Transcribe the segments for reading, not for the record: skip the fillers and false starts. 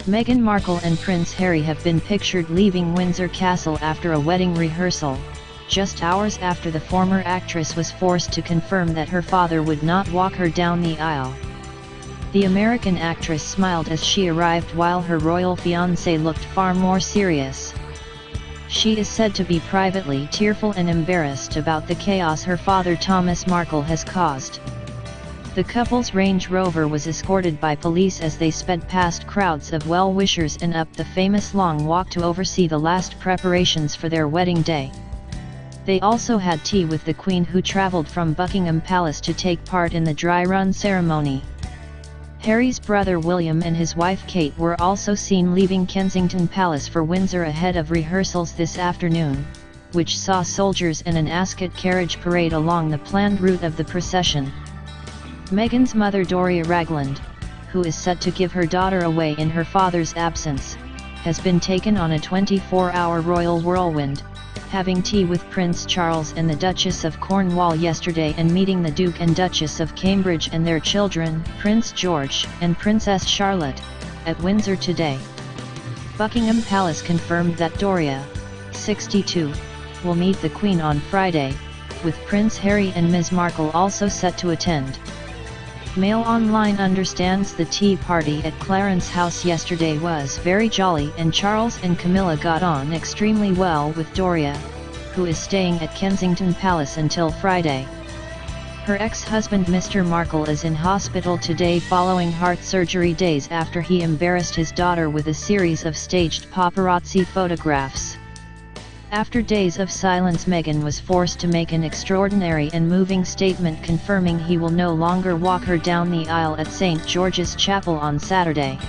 Meghan Markle and Prince Harry have been pictured leaving Windsor Castle after a wedding rehearsal, just hours after the former actress was forced to confirm that her father would not walk her down the aisle. The American actress smiled as she arrived while her royal fiance looked far more serious. She is said to be privately tearful and embarrassed about the chaos her father Thomas Markle has caused. The couple's Range Rover was escorted by police as they sped past crowds of well-wishers and up the famous long walk to oversee the last preparations for their wedding day. They also had tea with the Queen, who travelled from Buckingham Palace to take part in the dry run ceremony. Harry's brother William and his wife Kate were also seen leaving Kensington Palace for Windsor ahead of rehearsals this afternoon, which saw soldiers and an Ascot carriage parade along the planned route of the procession. Meghan's mother Doria Ragland, who is set to give her daughter away in her father's absence, has been taken on a 24-hour royal whirlwind, having tea with Prince Charles and the Duchess of Cornwall yesterday and meeting the Duke and Duchess of Cambridge and their children, Prince George and Princess Charlotte, at Windsor today. Buckingham Palace confirmed that Doria, 62, will meet the Queen on Friday, with Prince Harry and Ms. Markle also set to attend. Mail Online understands the tea party at Clarence House yesterday was very jolly and Charles and Camilla got on extremely well with Doria, who is staying at Kensington Palace until Friday. Her ex-husband Mr. Markle is in hospital today following heart surgery days after he embarrassed his daughter with a series of staged paparazzi photographs. After days of silence, Meghan was forced to make an extraordinary and moving statement confirming he will no longer walk her down the aisle at St. George's Chapel on Saturday.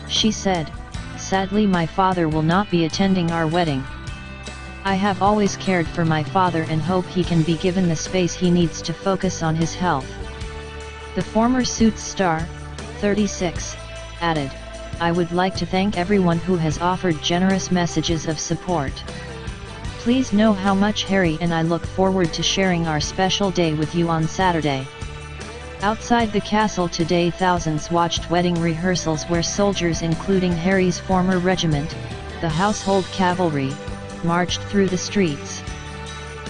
She said, "Sadly, my father will not be attending our wedding. I have always cared for my father and hope he can be given the space he needs to focus on his health." The former Suits star, 36, added, "I would like to thank everyone who has offered generous messages of support. Please know how much Harry and I look forward to sharing our special day with you on Saturday." Outside the castle today, thousands watched wedding rehearsals where soldiers, including Harry's former regiment, the Household Cavalry, marched through the streets.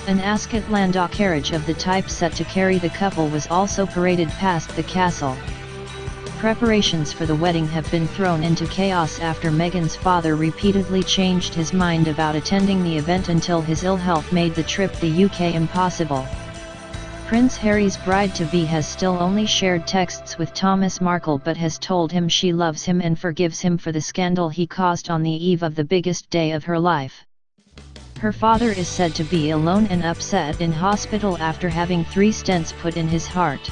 An Ascot landau carriage of the type set to carry the couple was also paraded past the castle. Preparations for the wedding have been thrown into chaos after Meghan's father repeatedly changed his mind about attending the event until his ill health made the trip to the UK impossible. Prince Harry's bride-to-be has still only shared texts with Thomas Markle but has told him she loves him and forgives him for the scandal he caused on the eve of the biggest day of her life. Her father is said to be alone and upset in hospital after having 3 stents put in his heart.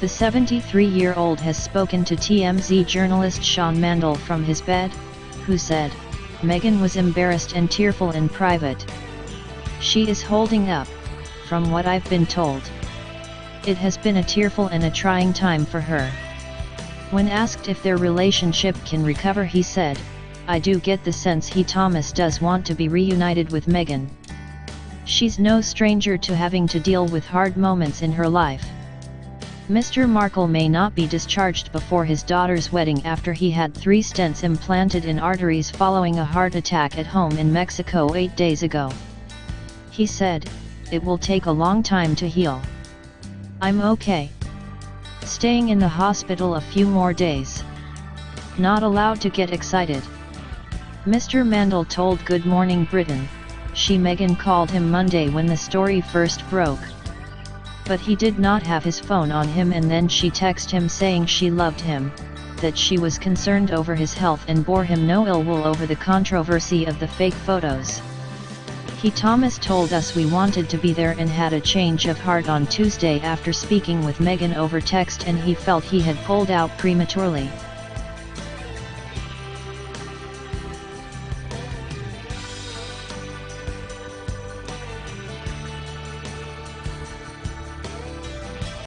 The 73-year-old has spoken to TMZ journalist Sean Mandel from his bed, who said, "Meghan was embarrassed and tearful in private. She is holding up, from what I've been told. It has been a tearful and a trying time for her." When asked if their relationship can recover, he said, "I do get the sense Thomas does want to be reunited with Meghan. She's no stranger to having to deal with hard moments in her life." Mr. Markle may not be discharged before his daughter's wedding after he had 3 stents implanted in arteries following a heart attack at home in Mexico 8 days ago. He said, "It will take a long time to heal. I'm okay. Staying in the hospital a few more days. Not allowed to get excited." Mr. Mandel told Good Morning Britain, Meghan called him Monday when the story first broke. But he did not have his phone on him, and then she texted him saying she loved him, that she was concerned over his health and bore him no ill will over the controversy of the fake photos. Thomas told us we wanted to be there and had a change of heart on Tuesday after speaking with Meghan over text, and he felt he had pulled out prematurely.